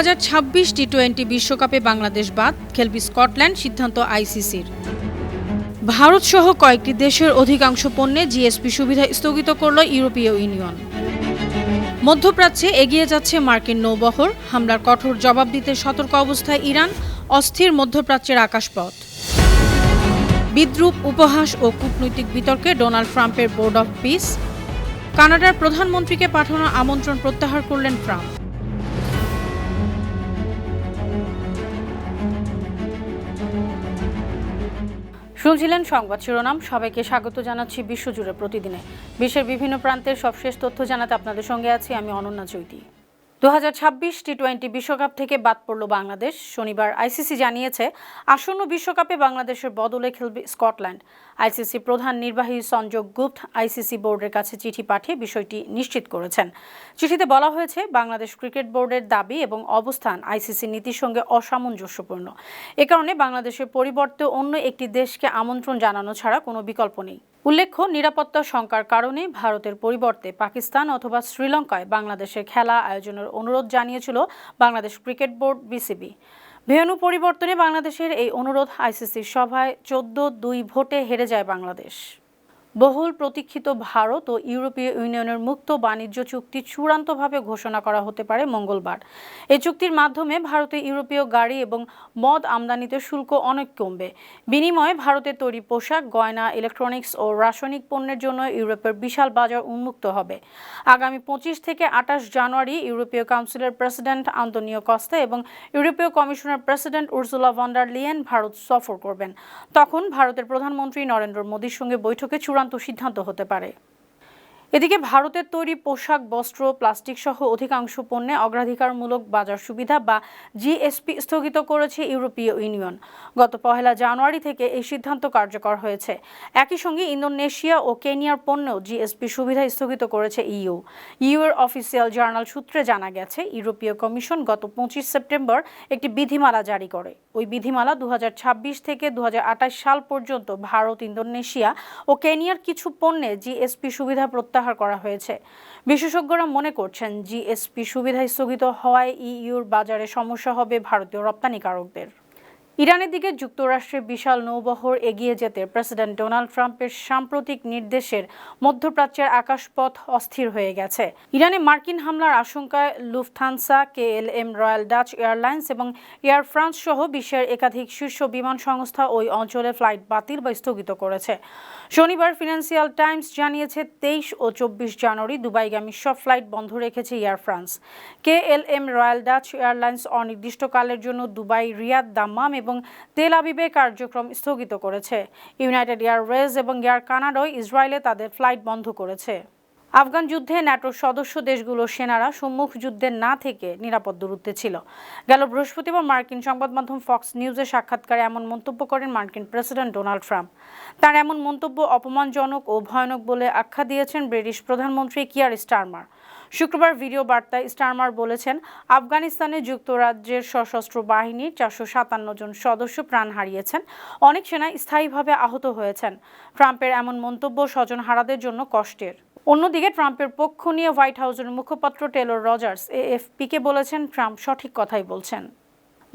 2026 টি-20 বিশ্বকাপে বাংলাদেশ বাদ, খেলবে স্কটল্যান্ড, সিদ্ধান্ত আইসিসির। ভারতসহ কয়েকটি দেশের অধিকাংশ পণ্যে জিএসপি সুবিধা স্থগিত করল ইউরোপীয় ইউনিয়ন। মধ্যপ্রাচ্যে এগিয়ে যাচ্ছে মার্কিন নৌবহর, হামলার কঠোর জবাব দিতে সতর্ক অবস্থায় ইরান, অস্থির মধ্যপ্রাচ্যের আকাশপথ। বিদ্রূপ, উপহাস ও কূটনৈতিক বিতর্কে ডোনাল্ড ট্রাম্পের বোর্ড অব পিস। কানাডার প্রধানমন্ত্রীকে পাঠানো আমন্ত্রণ প্রত্যাহার করলেন ট্রাম্প। শুনছিলেন সংবাদ শিরোনাম। সবাইকে স্বাগত জানাচ্ছি বিশ্বজুড়ে প্রতিদিনে বিশ্বের বিভিন্ন প্রান্তের সবশেষ তথ্য জানাতে আপনাদের সঙ্গে আছি আমি অনন্যা চৈতি। 2026 টি-20 বিশ্বকাপ থেকে বাদ পড়ল বাংলাদেশ। শনিবার আইসিসি জানিয়েছে আসন্ন বিশ্বকাপে বাংলাদেশের বদলে খেলবে স্কটল্যান্ড। আইসিসি প্রধান নির্বাহী সঞ্জয় গুপ্ত আইসিসি বোর্ডের কাছে চিঠি পাঠিয়ে বিষয়টি নিশ্চিত করেছেন। চিঠিতে বলা হয়েছে, বাংলাদেশ ক্রিকেট বোর্ডের দাবি এবং অবস্থান আইসিসি নীতির সঙ্গে অসামঞ্জস্যপূর্ণ। এ কারণে বাংলাদেশের পরিবর্তে অন্য একটি দেশকে আমন্ত্রণ জানানো ছাড়া কোনো বিকল্প নেই। উল্লেখ্য, নিরাপত্তা শঙ্কার কারণে ভারতের পরিবর্তে পাকিস্তান অথবা শ্রীলঙ্কায় বাংলাদেশের খেলা আয়োজনের অনুরোধ জানিয়েছিল Bangladesh cricket board BCB. Venue পরিবর্তনে বাংলাদেশের এই অনুরোধ আইসিসির সভায় 14-2 ভোটে হেরে যায় বাংলাদেশ। বহুল প্রতীক্ষিত ভারত ও ইউরোপীয় ইউনিয়নের মুক্ত বাণিজ্য চুক্তি চূড়ান্তভাবে ঘোষণা করা হতে পারে মঙ্গলবার। এই চুক্তির মাধ্যমে ভারতে ইউরোপীয় গাড়ি এবং মদ আমদানিতে শুল্ক অনেক কমবে। বিনিময়ে ভারতের তৈরি পোশাক, গয়না, ইলেকট্রনিক্স ও রাসায়নিক পণ্যের জন্য ইউরোপের বিশাল বাজার উন্মুক্ত হবে। আগামী 25 থেকে 28 জানুয়ারি ইউরোপীয় কাউন্সিলের প্রেসিডেন্ট আন্তোনিও কস্তা এবং ইউরোপীয় কমিশনের president Ursula von der Leyen Bharat সফর করবেন। তখন ভারতের প্রধানমন্ত্রী নরেন্দ্র মোদীর সঙ্গে বৈঠকে চূড়ান্ত সিদ্ধান্ত হতে পারে। এদিকে ভারতের তৈরি পোশাক, বস্ত্র, প্লাস্টিক সহ অধিকাংশ পণ্যে অগ্রাধিকারমূলক বাজার সুবিধা বা জিএসপি স্থগিত করেছে ইউরোপীয় ইউনিয়ন। গত 1 জানুয়ারি থেকে এই সিদ্ধান্ত কার্যকর হয়েছে। একই সঙ্গে ইন্দোনেশিয়া ও কেনিয়ার পণ্যেও জিএসপি সুবিধা স্থগিত করেছে ইইউ। ইইউর অফিসিয়াল জার্নাল সূত্রে জানা গেছে, ইউরোপীয় কমিশন গত 25 সেপ্টেম্বর একটি বিধিমালা জারি করে। ওই বিধিমালা 2026 থেকে 2028 সাল পর্যন্ত ভারত, ইন্দোনেশিয়া ও কেনিয়ার কিছু পণ্যে জিএসপি সুবিধা প্রত্যাহার করা হয়েছে। বিশেষজ্ঞরা মনে করছেন, জিএসপি সুবিধা স্থগিত হওয়ায় ইইউর বাজারে সমস্যা হবে ভারতীয় রপ্তানিকারকদের। ইরানের দিকে যুক্তরাষ্ট্রের বিশাল নৌবহর এগিয়ে যেতে প্রেসিডেন্ট ডোনাল্ড ট্রাম্পের সাম্প্রতিক নির্দেশের মধ্যপ্রাচ্যের আকাশপথ অস্থির হয়ে গেছে। ইরানে মার্কিন হামলার আশঙ্কায় Lufthansa, KLM, royal Dutch airlines এবং এয়ার ফ্রান্স সহ বিশ্বের একাধিক শীর্ষ বিমান সংস্থা ওই অঞ্চলে ফ্লাইট বাতিল বা স্থগিত করেছে। শনিবার ফিনান্সিয়াল টাইমস জানিয়েছে, 23 ও 24 জানুয়ারি দুবাইগামী সব ফ্লাইট বন্ধ রেখেছে air France. KLM, royal Dutch airlines অনির্দিষ্টকালের জন্য দুবাই, রিয়াদ, দাম্মাম এবং তেল আবিবে কার্যক্রম স্থগিত করেছে। ইউনাইটেড এয়ারওয়েজ এবং এয়ার কানাডাও ইসরায়েলে তাদের ফ্লাইট বন্ধ করেছে। আফগান যুদ্ধে ন্যাটোর সদস্য দেশগুলোর সেনারা সম্মুখ যুদ্ধে না থেকে নিরাপদ দূরত্বে ছিল। গেল বৃহস্পতিবার মার্কিন সংবাদ মাধ্যম ফক্স নিউজের সাক্ষাৎকারে এমন মন্তব্য করেন মার্কিন প্রেসিডেন্ট ডোনাল্ড ট্রাম্প। তার এমন মন্তব্য অপমানজনক ও ভয়ানক বলে আখ্যা দিয়েছেন ব্রিটিশ প্রধানমন্ত্রী কিয়ার স্টারমার। শুক্রবার ভিডিও বার্তায় স্টারমার বলেছেন, আফগানিস্তানে যুক্তরাজ্যের সশস্ত্র বাহিনীর 457 জন সদস্য প্রাণ হারিয়েছেন, অনেক সেনা স্থায়ীভাবে আহত হয়েছেন। ট্রাম্পের এমন মন্তব্য স্বজনহারাদের জন্য কষ্টের। অন্যদিকে ট্রাম্পের পক্ষ নিয়ে হোয়াইট হাউসের মুখপাত্র টেলর রজার্স এএফপিকে বলেছেন, ট্রাম্প সঠিক কথাই বলছেন।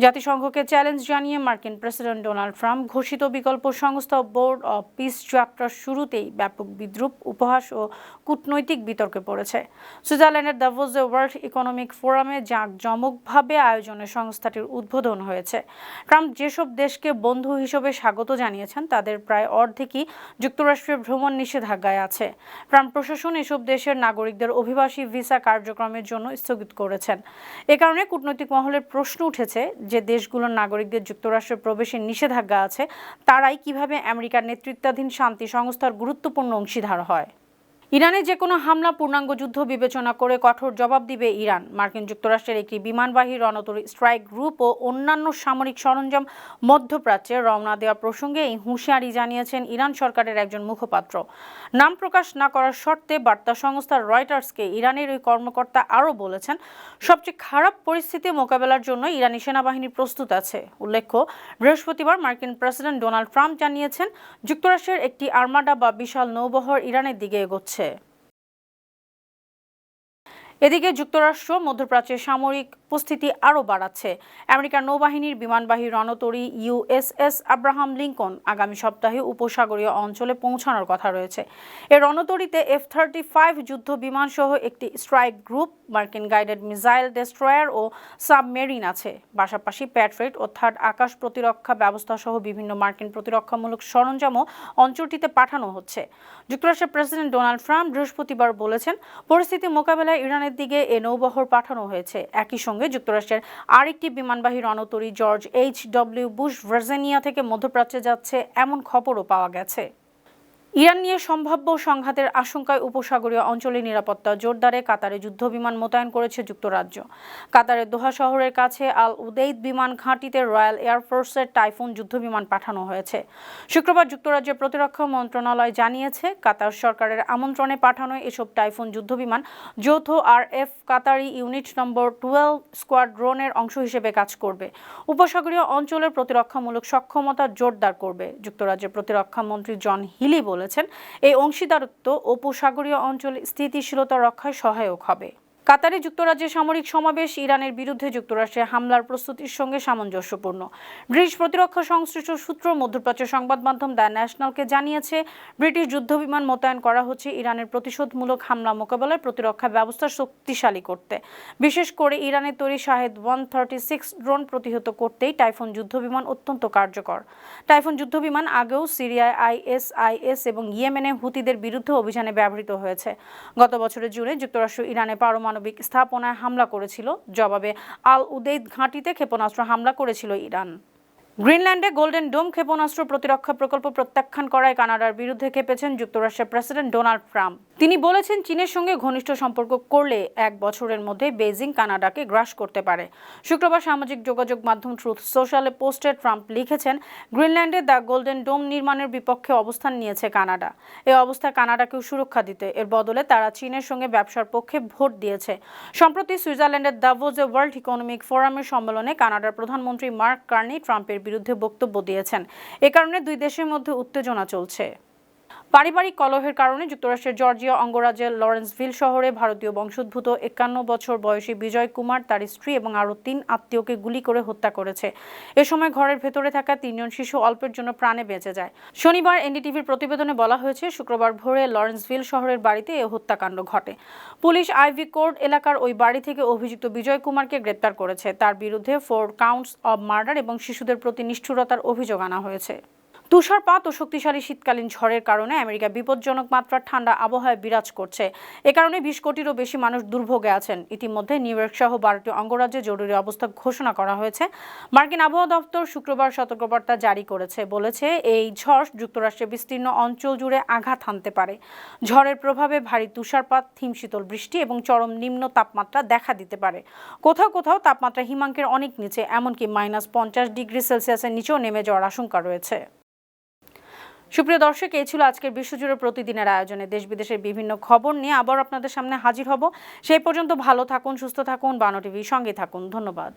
জাতিসংঘকে চ্যালেঞ্জ জানিয়ে মার্কিন প্রেসিডেন্ট ডোনাল্ড ট্রাম্প ঘোষিত বিকল্প সংস্থা বোর্ড অব পিস যাত্রার শুরুতেই ব্যাপক বিদ্রূপ, উপহাস ও কূটনৈতিক বিতর্কে পড়েছে। সুইজারল্যান্ডের দাভোসে ওয়ার্ল্ড ইকোনমিক ফোরামে জাঁকজমকভাবে আয়োজনের সংস্থাটির উদ্বোধন হয়েছে। ট্রাম্প যেসব দেশকে বন্ধু হিসেবে স্বাগত জানিয়েছেন, তাদের প্রায় অর্ধেকই যুক্তরাষ্ট্রের ভ্রমণ নিষেধাজ্ঞায় আছে। ট্রাম্প প্রশাসন এসব দেশের নাগরিকদের অভিবাসী ভিসা কার্যক্রমের জন্য স্থগিত করেছেন। এ কারণে কূটনৈতিক মহলের প্রশ্ন উঠেছে, যে দেশগুলোর নাগরিকদের যুক্তরাষ্ট্রে প্রবেশের নিষেধাজ্ঞা আছে, তারাই কিভাবে আমেরিকার নেতৃত্বাধীন শান্তি সংস্থার গুরুত্বপূর্ণ অংশীদার হয়। ইরানে যে কোনো হামলা পূর্ণাঙ্গ যুদ্ধ বিবেচনা করে কঠোর জবাব দিবে ইরান। মার্কিন যুক্তরাষ্ট্রের একটি বিমানবাহী রণতরী স্ট্রাইক গ্রুপ ও অন্যান্য সামরিক সরঞ্জাম মধ্যপ্রাচ্যে রওনা দেওয়া প্রসঙ্গে এই হুঁশিয়ারি জানিয়েছেন ইরান সরকারের একজন মুখপাত্র। নাম প্রকাশ না করার শর্তে বার্তা সংস্থা রয়টার্সকে ইরানের ওই কর্মকর্তা আরও বলেছেন, সবচেয়ে খারাপ পরিস্থিতি মোকাবেলার জন্য ইরানি সেনাবাহিনী প্রস্তুত আছে। উল্লেখ্য, বৃহস্পতিবার মার্কিন প্রেসিডেন্ট ডোনাল্ড ট্রাম্প জানিয়েছেন, যুক্তরাষ্ট্রের একটি আর্মাডা বা বিশাল নৌবহর ইরানের দিকে এগোচ্ছে। এদিকে যুক্তরাষ্ট্র মধ্যপ্রাচ্যে সামরিক উপস্থিতি আরও বাড়াচ্ছে। আমেরিকার নৌবাহিনীর বিমানবাহী রণতরী ইউএসএস আব্রাহাম লিঙ্কন আগামী সপ্তাহে উপসাগরীয় অঞ্চলে পৌঁছানোর কথা রয়েছে। এই রণতরীতে F-35 যুদ্ধ বিমান সহ একটি স্ট্রাইক গ্রুপ, মার্কিন গাইডেড মিসাইল ডেস্ট্রয়ার ও সাবমেরিন আছে। পাশাপাশি প্যাট্রিয়ট ও থার্ড আকাশ প্রতিরক্ষা ব্যবস্থা সহ বিভিন্ন মার্কিন প্রতিরক্ষামূলক সরঞ্জামও অঞ্চলটিতে পাঠানো হচ্ছে। যুক্তরাষ্ট্রের প্রেসিডেন্ট ডোনাল্ড ট্রাম্প বৃহস্পতিবার বলেছেন, পরিস্থিতি মোকাবেলায় ইরানের দিকে এ নৌবহর পাঠানো হয়েছে। একই সঙ্গে যুক্তরাষ্ট্রের আরেকটি বিমানবাহী রণতরী জর্জ H.W. বুশ ভার্জিনিয়া থেকে মধ্যপ্রাচ্যে যাচ্ছে এমন খবরও পাওয়া গেছে। ইরান নিয়ে সম্ভাব্য সংঘাতের আশঙ্কায় উপসাগরীয় অঞ্চলে নিরাপত্তা জোরদারে কাতারে যুদ্ধবিমান মোতায়েন করেছে যুক্তরাজ্য। কাতারের দোহা শহরের কাছে আল উদেইদ বিমান ঘাঁটিতে রয়্যাল এয়ারফোর্সের টাইফুন যুদ্ধবিমান পাঠানো হয়েছে। শুক্রবার যুক্তরাজ্যের প্রতিরক্ষা মন্ত্রণালয় জানিয়েছে, কাতার সরকারের আমন্ত্রণে পাঠানো এসব টাইফুন যুদ্ধবিমান যৌথ RF কাতারি ইউনিট নম্বর 12 স্কোয়াড্রনের অংশ হিসেবে কাজ করবে। উপসাগরীয় অঞ্চলের প্রতিরক্ষামূলক সক্ষমতা জোরদার করবে। যুক্তরাজ্যের প্রতিরক্ষা মন্ত্রী জন হিলি বলেছেন, এই অংশীদারত্ব উপসাগরীয় অঞ্চলে স্থিতিশীলতা রক্ষায় সহায়ক হবে। কাতারে যুক্তরাজ্যের সামরিক সমাবেশ ইরানের বিরুদ্ধে যুক্তরাষ্ট্রের হামলার প্রস্তুতির সঙ্গে সামঞ্জস্যপূর্ণ। ব্রিটিশ প্রতিরক্ষা সংশ্লিষ্ট সূত্র মধ্যপ্রাচ্যের সংবাদ মাধ্যম দ্য ন্যাশনালকে জানিয়েছে, ব্রিটিশ যুদ্ধবিমান মোতায়েন করা হচ্ছে ইরানের প্রতিশোধমূলক হামলা মোকাবেলায় প্রতিরক্ষা ব্যবস্থা শক্তিশালী করতে। বিশেষ করে ইরানের তৈরি শাহেদ 136 ড্রোন প্রতিহত করতেই টাইফুন যুদ্ধবিমান অত্যন্ত কার্যকর। টাইফুন যুদ্ধবিমান আগেও সিরিয়ায় ISIS এবং ইয়েমেনে হুতিদের বিরুদ্ধে অভিযানে ব্যবহৃত হয়েছে। গত বছরের জুনে যুক্তরাষ্ট্র ইরানে পারমাণবিক স্থাপনায় হামলা করেছিল। জবাবে আল উদেইদ ঘাঁটিতে ক্ষেপণাস্ত্র হামলা করেছিল ইরান। গ্রিনল্যান্ডে গোল্ডেন ডোম ক্ষেপণাস্ত্র প্রতিরক্ষা প্রকল্প প্রত্যাখ্যান করায় কানাডার বিরুদ্ধে ক্ষেপেছেন যুক্তরাষ্ট্রের প্রেসিডেন্ট ডোনাল্ড ট্রাম্প। তিনি বলেছেন, চীনের সঙ্গে ঘনিষ্ঠ সম্পর্ক করলে 1 বছরের মধ্যে বেইজিং কানাডাকে গ্রাস করতে পারে। শুক্রবার সামাজিক যোগাযোগ মাধ্যম ট্রুথ সোশ্যালে পোস্টে ট্রাম্প লিখেছেন, গ্রিনল্যান্ডে দ্য গোল্ডেন ডোম নির্মাণের বিপক্ষে অবস্থান নিয়েছে কানাডা। এই অবস্থায় কানাডাকেও সুরক্ষা দিতে এর বদলে তারা চীনের সঙ্গে ব্যবসার পক্ষে ভোট দিয়েছে। সম্প্রতি সুইজারল্যান্ডের দাভোসে ওয়ার্ল্ড ইকোনমিক ফোরামের সম্মেলনে কানাডার প্রধানমন্ত্রী মার্ক কার্নি ট্রাম্পের বিরুদ্ধে বক্তব্য দিয়েছেন। এ কারণে দুই দেশের মধ্যে উত্তেজনা চলছে। পারিবারিক কলহের কারণে যুক্তরাষ্ট্রের জর্জিয়া অঙ্গরাজ্যের লরেন্সভিল শহরে ভারতীয় বংশোদ্ভূত 51 বছর বয়সী বিজয় কুমার তার স্ত্রী এবং আরও 3 আত্মীয়কে গুলি করে হত্যা করেছে। এ সময় ঘরের ভেতরে থাকা 3 জন শিশু অল্পের জন্য প্রাণে বেঁচে যায়। শনিবার এনডিটিভির প্রতিবেদনে বলা হয়েছে, শুক্রবার ভোরে লরেন্সভিল শহরের বাড়িতে এ হত্যাকাণ্ড ঘটে। পুলিশ আইভি কোর্ট এলাকার ওই বাড়ি থেকে অভিযুক্ত বিজয় কুমারকে গ্রেপ্তার করেছে। তার বিরুদ্ধে 4 কাউন্টস অব মার্ডার এবং শিশুদের প্রতি নিষ্ঠুরতার অভিযোগ আনা হয়েছে। তুষারপাত ও শক্তিশালী শীতকালীন ঝড়ের কারণে আমেরিকা বিপজ্জনক মাত্রার ঠান্ডা আবহাওয়ায় বিরাজ করছে। এ কারণে 20 কোটিরও বেশি মানুষ দুর্ভোগে আছেন। ইতিমধ্যে নিউ ইয়র্ক সহ 12টি অঙ্গরাজ্যে জরুরি অবস্থা ঘোষণা করা হয়েছে। মার্কিন আবহাওয়া দপ্তর শুক্রবার সতর্কবার্তা জারি করেছে, বলেছে এই ঝড় যুক্তরাষ্ট্রের বিস্তীর্ণ অঞ্চল জুড়ে আঘাত হানতে পারে। ঝড়ের প্রভাবে ভারী তুষারপাত, হিমশীতল বৃষ্টি এবং চরম নিম্ন তাপমাত্রা দেখা দিতে পারে। কোথাও কোথাও তাপমাত্রা হিমাঙ্কের অনেক নিচে, এমনকি -50 ডিগ্রি সেলসিয়াসের নিচেও নেমে যাওয়ার আশঙ্কা রয়েছে। সুপ্রিয় দর্শক, এই ছিল আজকের বিশ্বজুড়ে প্রতিদিনের আয়োজনে। দেশ বিদেশের বিভিন্ন খবর নিয়ে আবার আপনাদের সামনে হাজির হব। সেই পর্যন্ত ভালো থাকুন, সুস্থ থাকুন, বানো টিভির সঙ্গে থাকুন। ধন্যবাদ।